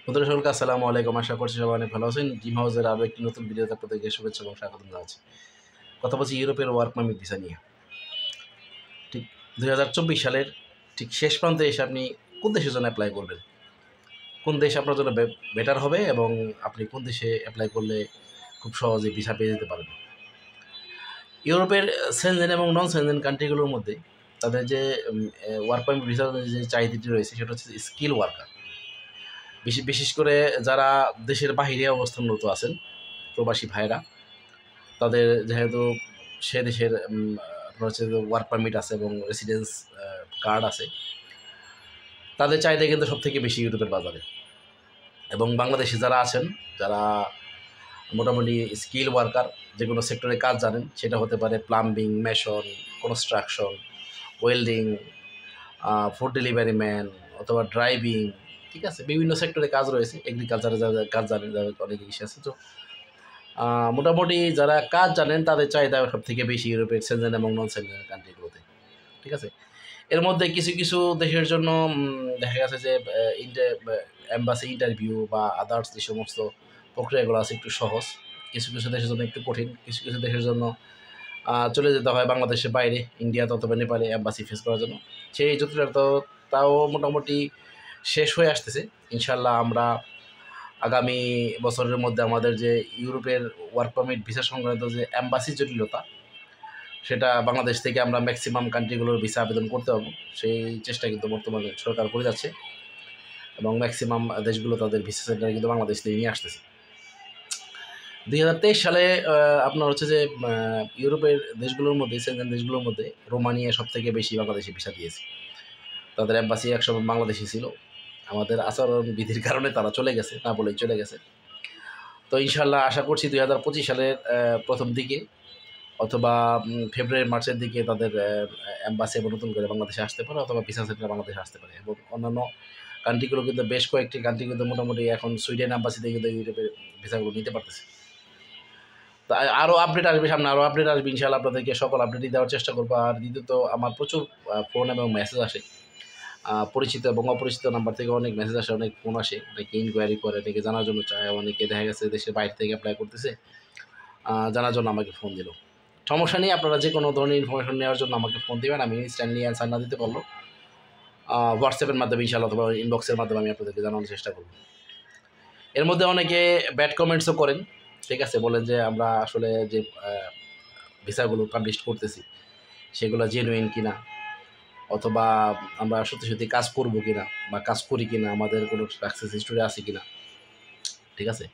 বন্ধুরা সকলকে আসসালামু আলাইকুম। আশা করছি সবাই অনেক ভালো আছেন। জিম হাউসের আরও একটি নতুন ভিডিওতে আপনাদেরকে শুভেচ্ছা এবং স্বাগতম জানাচ্ছি। কথা বলছি ইউরোপের ওয়ার্ক পারমিট ভিসা নিয়ে। ঠিক 2024 সালের ঠিক শেষ প্রান্তে এসে আপনি কোন দেশের জন্য অ্যাপ্লাই করবেন, কোন দেশ আপনার জন্য বেটার হবে এবং আপনি কোন দেশে অ্যাপ্লাই করলে খুব সহজে ভিসা পেয়ে যেতে পারেন। ইউরোপের সেনজেন এবং নন সেনজেন কান্ট্রিগুলোর মধ্যে তাদের যে ওয়ার্ক পারমিট ভিসার যে চাহিদাটি রয়েছে সেটা হচ্ছে স্কিল ওয়ার্কার। বিশেষ করে যারা দেশের বাহিরে অবস্থানরত আছেন প্রবাসী ভাইরা, তাদের যেহেতু সে দেশের আপনার হচ্ছে ওয়ার্ক পারমিট আছে এবং রেসিডেন্স কার্ড আছে, তাদের চাহিদা কিন্তু সবথেকে বেশি ইউরোপের বাজারে। এবং বাংলাদেশে যারা আছেন, যারা মোটামুটি স্কিল ওয়ার্কার, যে কোনো সেক্টরে কাজ জানেন, সেটা হতে পারে plumbing, mason, construction, welding, food delivery man অথবা ড্রাইভিং, ঠিক আছে, বিভিন্ন সেক্টরে কাজ রয়েছে। এগ্রিকালচারে যারা কাজ জানেন, যাদের অনেক ইস্যু আছে। তো মোটামুটি যারা কাজ জানেন তাদের চাহিদা সব থেকে বেশি ইউরোপের সেনজেন এবং নন সেনজেন কান্ট্রিগুলোতে, ঠিক আছে। এর মধ্যে কিছু কিছু দেশের জন্য দেখা গেছে যে এম্বাসি ইন্টারভিউ বা আদার্স যে সমস্ত প্রক্রিয়াগুলো আছে একটু সহজ, কিছু কিছু দেশের জন্য একটু কঠিন, কিছু কিছু দেশের জন্য চলে যেতে হয় বাংলাদেশের বাইরে, ইন্ডিয়াতে অথবা নেপালে এম্বাসি ফেস করার জন্য। সেই জটিলতা তাও মোটামুটি শেষ হয়ে আসতেছে। ইনশাল্লাহ আমরা আগামী বছরের মধ্যে আমাদের যে ইউরোপের ওয়ার্ক পারমিট ভিসা সংক্রান্ত যে এম্বাসি জটিলতা, সেটা বাংলাদেশ থেকে আমরা ম্যাক্সিমাম কান্ট্রিগুলোর ভিসা আবেদন করতে পারবো। সেই চেষ্টা কিন্তু বর্তমানে সরকার করে যাচ্ছে এবং ম্যাক্সিমাম দেশগুলো তাদের ভিসা সেন্টার কিন্তু বাংলাদেশ থেকে নিয়ে আসতেছে। 2023 সালে আপনার হচ্ছে যে ইউরোপের দেশগুলোর মধ্যে, সেনজেন দেশগুলোর মধ্যে রোমানিয়া সব থেকে বেশি বাংলাদেশে ভিসা দিয়েছে। তাদের এম্বাসি একসময় বাংলাদেশে ছিল, আমাদের আচরণ বিধির কারণে তারা চলে গেছে, না বলেই চলে গেছে। তো ইনশাল্লাহ আশা করছি 2025 সালের প্রথম দিকে অথবা ফেব্রুয়ারি মার্চের দিকে তাদের এম্বাসি এবং নতুন করে বাংলাদেশে আসতে পারে অথবা ভিসা সেন্টার বাংলাদেশে আসতে পারে। এবং অন্যান্য কান্ট্রিগুলো কিন্তু, বেশ কয়েকটি কান্ট্রি কিন্তু মোটামুটি এখন সুইডেন এম্বাসিতে কিন্তু ইউরোপের ভিসাগুলো নিতে পারতেছে। তো আরও আপডেট আসবে সামনে, আরও আপডেট আসবে ইনশাল্লাহ, আপনাদেরকে সকল আপডেটই দেওয়ার চেষ্টা করবো। আর দ্বিতীয়ত আমার প্রচুর ফোন এবং মেসেজ আসে, পরিচিত এবং অপরিচিত নাম্বার থেকে অনেক মেসেজ আসে, অনেক ফোন আসে, অনেকে ইনকোয়ারি করে, অনেকে জানার জন্য চায়, অনেকে দেখা গেছে দেশের বাইরে থেকে অ্যাপ্লাই করতেছে, জানার জন্য আমাকে ফোন দিল। সমস্যা নেই, আপনারা যে কোনো ধরনের ইনফরমেশন নেওয়ার জন্য আমাকে ফোন দেবেন। আমি ইনস্ট্যান্টলি অ্যান্সার না দিতে পারলো হোয়াটসঅ্যাপের মাধ্যমে ইনশাআল্লাহ অথবা ইনবক্সের মাধ্যমে আমি আপনাদেরকে জানানোর চেষ্টা করব। এর মধ্যে অনেকে ব্যাড কমেন্টসও করেন, ঠিক আছে, বলেন যে আমরা আসলে যে ভিসাগুলো পাবলিশ করতেছি সেগুলো জেনুইন কিনা, অথবা আমরা সত্যি সত্যি কাজ করব কিনা বা কাজ করি কিনা, আমাদের কোনো সাকসেস হিস্টোরি আছে কিনা, ঠিক আছে।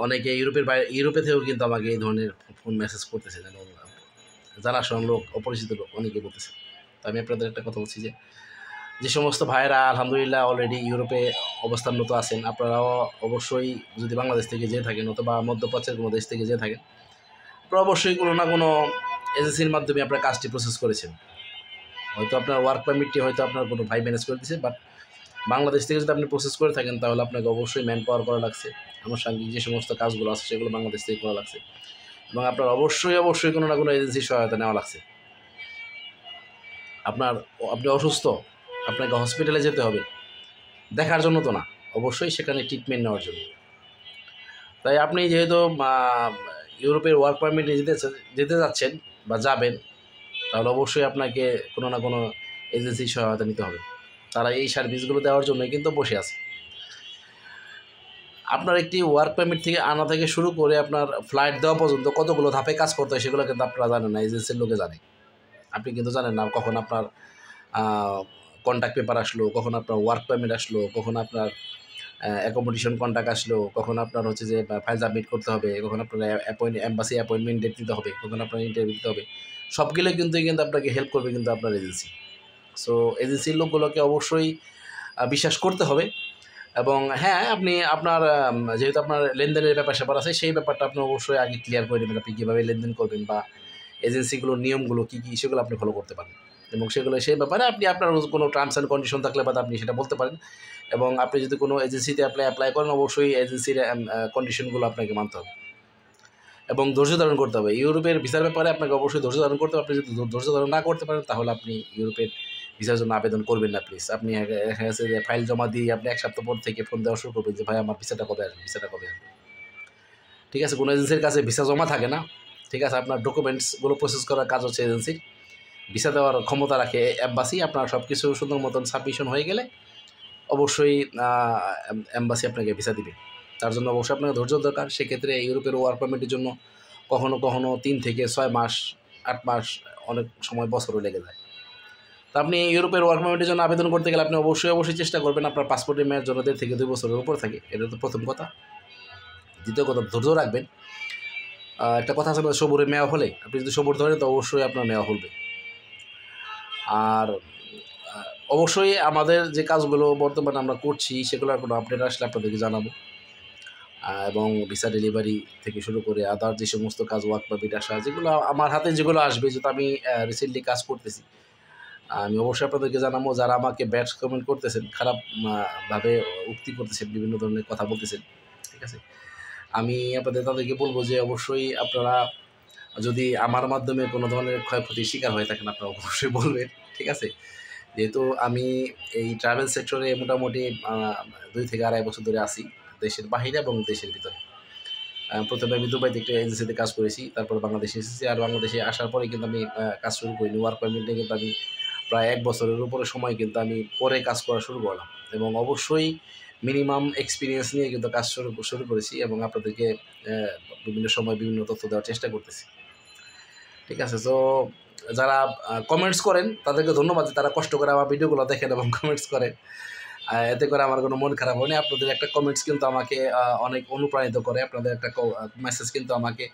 অনেকে ইউরোপে থেকেও কিন্তু আমাকে এই ধরনের ফোন মেসেজ করতেছে, এবং জানাশোনা লোক, অপরিচিত লোক অনেকে বলতেছে। তো আমি আপনাদের একটা কথা বলছি যে যে সমস্ত ভাইয়েরা আলহামদুলিল্লাহ অলরেডি ইউরোপে অবস্থানরত আছেন, আপনারাও অবশ্যই যদি বাংলাদেশ থেকে যেয়ে থাকেন অথবা মধ্যপ্রাচ্যের কোনো দেশ থেকে যেয়ে থাকেন, আপনারা অবশ্যই কোনো না কোনো এজেন্সির মাধ্যমে আপনার কাজটি প্রসেস করেছেন। হয়তো আপনার ওয়ার্ক পারমিটটি হয়তো আপনার কোনো ভাই ম্যানেজ করে দিয়েছে, বাট বাংলাদেশ থেকে যদি আপনি প্রসেস করে থাকেন তাহলে আপনাকে অবশ্যই ম্যান পাওয়ার করা লাগছে, আনুষঙ্গিক যে সমস্ত কাজগুলো আছে সেগুলো বাংলাদেশ থেকে করা লাগছে, এবং আপনার অবশ্যই কোনো না কোনো এজেন্সির সহায়তা নেওয়া লাগছে। আপনি অসুস্থ, আপনাকে হসপিটালে যেতে হবে দেখার জন্য তো না, অবশ্যই সেখানে ট্রিটমেন্ট নেওয়ার জন্য। তাই আপনি যেহেতু ইউরোপের ওয়ার্ক পারমিটে যেতে যাচ্ছেন বা যাবেন, তাহলে অবশ্যই আপনাকে কোনো না কোনো এজেন্সির সহায়তা নিতে হবে। তারা এই সার্ভিসগুলো দেওয়ার জন্যই কিন্তু বসে আছে। আপনার একটি ওয়ার্ক পারমিট থেকে আনা থেকে শুরু করে আপনার ফ্লাইট দেওয়া পর্যন্ত কতগুলো ধাপে কাজ করতে হয় সেগুলো কিন্তু আপনারা জানেন না, এজেন্সির লোকে জানে। আপনি কিন্তু জানেন না কখন আপনার কন্ট্যাক্ট পেপার আসলো, কখন আপনার ওয়ার্ক পারমিট আসলো, কখন আপনার অ্যাকোমোডেশন কন্ট্যাক্ট আসলো, কখন আপনার হচ্ছে যে ফাইল সাবমিট করতে হবে, কখন আপনার এম্বাসি অ্যাপয়েন্টমেন্ট ডেট দিতে হবে, কখন আপনার ইন্টারভিউ দিতে হবে, সবগুলো কিন্তু আপনাকে হেল্প করবে কিন্তু আপনার এজেন্সি। সো এজেন্সির লোকগুলোকে অবশ্যই বিশ্বাস করতে হবে। এবং হ্যাঁ, আপনি আপনার যেহেতু আপনার লেনদেনের ব্যাপার-স্যাপার আছে, সেই ব্যাপারটা আপনি অবশ্যই আগে ক্লিয়ার করে নেবেন। আপনি কীভাবে লেনদেন করবেন বা এজেন্সিগুলোর নিয়মগুলো কী, কী সেগুলো আপনি ফলো করতে পারেন, এবং সেই ব্যাপারে আপনি আপনার কোনো টার্মস অ্যান্ড কন্ডিশন থাকলে বা আপনি সেটা বলতে পারেন। এবং আপনি যদি কোনো এজেন্সিতে অ্যাপ্লাই করেন, অবশ্যই এজেন্সির কন্ডিশনগুলো আপনাকে মানতে হবে এবং ধৈর্য ধারণ করতে হবে। ইউরোপের ভিসার ব্যাপারে আপনাকে অবশ্যই ধৈর্য ধারণ করতে হবে। আপনি যদি ধৈর্য ধারণ না করতে পারেন তাহলে আপনি ইউরোপের ভিসার জন্য আবেদন করবেন না প্লিজ। আপনি দেখা গেছে যে ফাইল জমা দিয়ে আপনি 1 সপ্তাহ পর থেকে ফোন দেওয়া শুরু করবেন যে ভাই আমার ভিসাটা কবে আসবে, ভিসাটা কবে আসবে। ঠিক আছে? কোনো এজেন্সির কাছে ভিসা জমা থাকে না। ঠিক আছে? আপনার ডকুমেন্টসগুলো প্রসেস করার কাজ হচ্ছে এজেন্সির। ভিসা দেওয়ার ক্ষমতা রাখে এম্বাসি। আপনার সব কিছু সুন্দর মতন সাবমিশন হয়ে গেলে অবশ্যই এম্বাসি আপনাকে ভিসা দিবে। তার জন্য অবশ্যই আপনাকে ধৈর্য দরকার। সেক্ষেত্রে ইউরোপের ওয়ার্ক পারমিটের জন্য কখনো, কখনো 3 থেকে 6 মাস, 8 মাস, অনেক সময় বছরও লেগে যায়। তো আপনি ইউরোপের ওয়ার্ক পারমিটের জন্য আবেদন করতে গেলে আপনি অবশ্যই চেষ্টা করবেন আপনার পাসপোর্টের মেয়াদ যেন 1.5 থেকে 2 বছরের উপর থাকে। এটা তো প্রথম কথা। দ্বিতীয় কথা, ধৈর্য রাখবেন। একটা কথা আছে না, সবুরে মেওয়া ফলে। আপনি যদি সবুর ধরেন তো অবশ্যই আপনার মেওয়া ফলবে। আর অবশ্যই আমাদের যে কাজগুলো বর্তমানে আমরা করছি সেগুলোর কোনো আপডেট আসলে আপনাদেরকে জানাবো। এবং ভিসা ডেলিভারি থেকে শুরু করে আদার যে সমস্ত কাজ, ওয়ার্ক পারমিট আসা, যেগুলো আমার হাতে যেগুলো আসবে, যেহেতু আমি রিসেন্টলি কাজ করতেছি, আমি অবশ্যই আপনাদেরকে জানাবো। যারা আমাকে ব্যাড কমেন্ট করতেছেন, খারাপ ভাবে উক্তি করতেছেন, বিভিন্ন ধরনের কথা বলতেছেন, ঠিক আছে? আমি তাদেরকে বলবো যে অবশ্যই আপনারা যদি আমার মাধ্যমে কোনো ধরনের ক্ষয়ক্ষতির শিকার হয়ে থাকেন, আপনারা অবশ্যই বলবেন, ঠিক আছে? যেহেতু আমি এই ট্রাভেল সেক্টরে মোটামুটি 2 থেকে 2.5 বছর ধরে আছি, দেশের বাহিরে এবং দেশের ভিতরে। প্রথমে আমি দুবাইতে একটা এজেন্সিতে কাজ করেছি, তারপর বাংলাদেশে এসেছি। আর বাংলাদেশে আসার পরে কিন্তু আমি কাজ শুরু করিনি। ওয়ার্ক পারমিট নিয়ে কিন্তু আমি প্রায় 1 বছরের উপরে সময় কিন্তু আমি পরে কাজ করা শুরু করলাম, এবং অবশ্যই মিনিমাম এক্সপিরিয়েন্স নিয়ে কিন্তু কাজ শুরু করেছি, এবং আপনাদেরকে বিভিন্ন সময় বিভিন্ন তথ্য দেওয়ার চেষ্টা করতেছি। ঠিক আছে? সো যারা কমেন্টস করেন তাদেরকে ধন্যবাদ যে তারা কষ্ট করে আমার ভিডিওগুলো দেখেন এবং কমেন্টস করেন। এতে করে আমার কোনো মন খারাপ হয়নি। আপনাদের একটা কমেন্টস কিন্তু আমাকে অনেক অনুপ্রাণিত করে। আপনাদের একটা মেসেজ কিন্তু আমাকে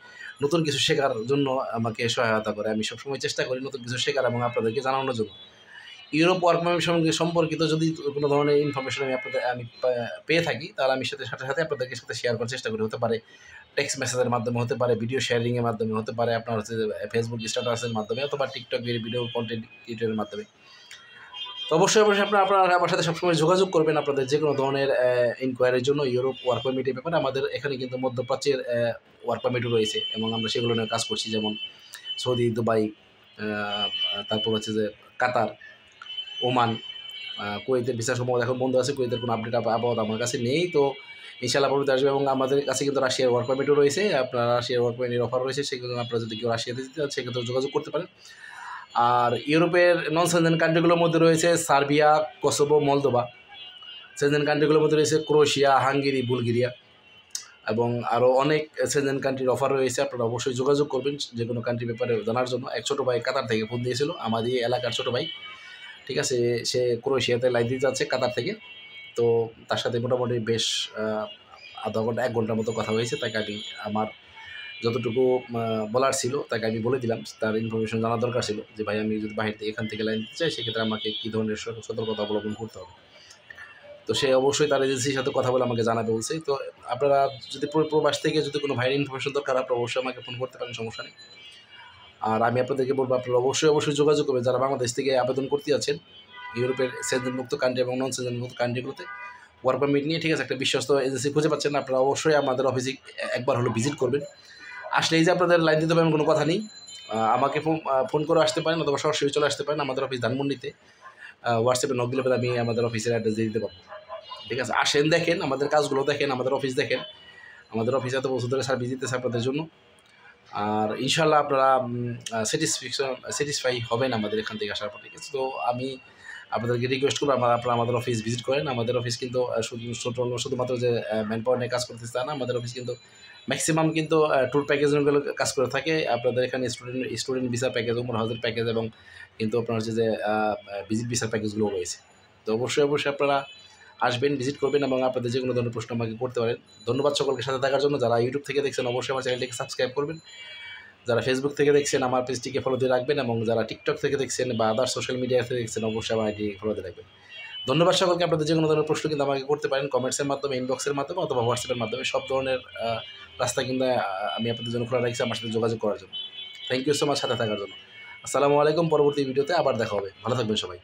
নতুন কিছু শেখার জন্য আমাকে সহায়তা করে। আমি সবসময় চেষ্টা করি নতুন কিছু শেখার এবং আপনাদেরকে জানানোর জন্য। ইউরোপ ওয়ার্ক পারমিট সম্পর্কিত যদি কোনো ধরনের ইনফরমেশন আমি পেয়ে থাকি, তাহলে আমি সাথে সাথে আপনাদেরকে সাথে শেয়ার করার চেষ্টা করি। হতে পারে টেক্সট মেসেজের মাধ্যমে, হতে পারে ভিডিও শেয়ারিংয়ের মাধ্যমে, হতে পারে আপনার হচ্ছে ফেসবুক স্ট্যাটাসের মাধ্যমে, অথবা টিকটকের ভিডিও কন্টেন্ট ক্রিয়েটরের মাধ্যমে। তো অবশ্যই আপনারা আমার সাথে সবসময় যোগাযোগ করবেন আপনাদের যে কোনো ধরনের ইনকোয়ারির জন্য। ইউরোপ ওয়ার্ক পারমিটের ব্যাপারে আমাদের এখানে কিন্তু মধ্যপ্রাচ্যের ওয়ার্ক পারমিটও রয়েছে, এবং আমরা সেগুলো নিয়ে কাজ করছি, যেমন সৌদি, দুবাই, তারপর হচ্ছে যে কাতার, ওমান, কুয়েতের ভিসা সম্ভবত এখন বন্ধ আছে। কুয়েতের কোনো আপডেট আপাতত আমার কাছে নেই। তো ইনশাআল্লাহ পরবর্তী আসবে, এবং আমাদের কাছে কিন্তু রাশিয়ার ওয়ার্ক পারমিটও রয়েছে। আপনার রাশিয়ার ওয়ার্ক পারমিটের অফার রয়েছে, সেগুলো আপনারা যদি কেউ রাশিয়াতে যেতে চান সেক্ষেত্রে যোগাযোগ করতে পারেন। আর ইউরোপের নন সেনজেন কান্ট্রিগুলোর মধ্যে রয়েছে সার্বিয়া, কসোভো, মলদোভা। সেনজেন কান্ট্রিগুলোর মধ্যে রয়েছে ক্রোয়েশিয়া, হাঙ্গেরি, বুলগেরিয়া, এবং আরও অনেক সেনজেন কান্ট্রির অফার রয়েছে। আপনারা অবশ্যই যোগাযোগ করবেন যে কোনো কান্ট্রির ব্যাপারে জানার জন্য। এক ছোটো ভাই কাতার থেকে ফোন দিয়েছিল, আমাদের এলাকার ছোটো ভাই, ঠিক আছে? সে ক্রোয়েশিয়াতে লাইন দিতে যাচ্ছে কাতার থেকে। তো তার সাথে মোটামুটি বেশ আধা ঘন্টা 1 ঘন্টার মতো কথা হয়েছে। তাকে আমি আমার যতটুকু বলার ছিল তাকে আমি বলে দিলাম। তার ইনফরমেশন জানার দরকার ছিল যে ভাই আমি যদি বাহির থেকে এখান থেকে লাইন দিতে চাই সেক্ষেত্রে আমাকে কী ধরনের সতর্কতা অবলম্বন করতে হবে। তো সে অবশ্যই তার এজেন্সির সাথে কথা বলে আমাকে জানাবে বলছে। তো আপনারা যদি প্রবাস থেকে যদি কোনো ভাইয়ের ইনফরমেশন দরকার, আপনারা অবশ্যই আমাকে ফোন করতে পারেন, সমস্যা নেই। আর আমি আপনাদেরকে বলবো আপনারা অবশ্যই যোগাযোগ করবেন যারা বাংলাদেশ থেকে আবেদন করতে যাচ্ছেন ইউরোপের সেনজেনমুক্ত কান্ট্রি এবং নন সেনজেনমুক্ত কান্ট্রিগুলোতে ওয়ার্ক পারমিট নিয়ে। ঠিক আছে? একটা বিশ্বস্ত এজেন্সি খুঁজে পাচ্ছেন না, আপনারা অবশ্যই আমাদের অফিসে একবার হলো ভিজিট করবেন। আসলে এই যে আপনাদের লাইন দিতে হবে এমন কোনো কথা নেই। আমাকে ফোন করে আসতে পারেন, অথবা সরাসরি চলে আসতে পারেন আমাদের অফিস ধানমন্ডিতে। হোয়াটসঅ্যাপে নক দিলে আমি আমাদের অফিসের অ্যাড্রেস দিয়ে দিতে পারবো। ঠিক আছে? আসেন, দেখেন আমাদের কাজগুলো, দেখেন আমাদের অফিস দেখেন। আমাদের অফিসে এত বছর ধরে সার্ভিস দিতেছে আপনাদের জন্য। আর ইনশাআল্লাহ আপনারা স্যাটিসফাই হবেন আমাদের এখান থেকে আসার পর। ঠিক আছে? তো আমি আপনাদেরকে রিকোয়েস্ট করবো আপনারা আমাদের অফিস ভিজিট করেন। আমাদের অফিস কিন্তু শুধুমাত্র যে ম্যান পাওয়ার নিয়ে কাজ করতেছে তা না, আমাদের অফিস কিন্তু ম্যাক্সিমাম কিন্তু ট্যুর প্যাকেজগুলো কাজ করে থাকে। আপনাদের এখানে স্টুডেন্ট ভিসা প্যাকেজ, উমরা হজের প্যাকেজ, এবং কিন্তু আপনার হচ্ছে যে ভিজিট ভিসার প্যাকেজগুলো রয়েছে। তো অবশ্যই আপনারা আসবেন, ভিজিট করবেন, এবং আপনাদের যে কোনো ধরনের প্রশ্ন আমাকে করতে পারেন। ধন্যবাদ সকলকে সাথে থাকার জন্য। যারা ইউটিউব থেকে দেখছেন অবশ্যই আমার চ্যানেলটিকে সাবস্ক্রাইব করবেন। যারা ফেসবুক থেকে দেখছেন আমার পেজটিকে ফলো দিয়ে রাখবেন, এবং যারা টিকটক থেকে দেখছেন বা আদার সোশ্যাল মিডিয়া থেকে দেখছেন অবশ্যই আমার আইডি ফলো দিয়ে রাখবেন। ধন্যবাদ সকলকে। আপনাদের যে কোনো ধরনের প্রশ্ন কিন্তু আমাকে করতে পারেন কমেন্টসের মাধ্যমে, ইনবক্সের মাধ্যমে, অথবা হোয়াটসঅ্যাপের মাধ্যমে। সব ধরনের রাস্তা কিন্তু আমি আপনাদের জন্য খোলা রাখছি আমার সাথে যোগাযোগ করার জন্য। থ্যাংক ইউ সো মাচ সাথে থাকার জন্য। আসসালামু আলাইকুম। পরবর্তী ভিডিওতে আবার দেখা হবে। ভালো থাকবেন সবাই।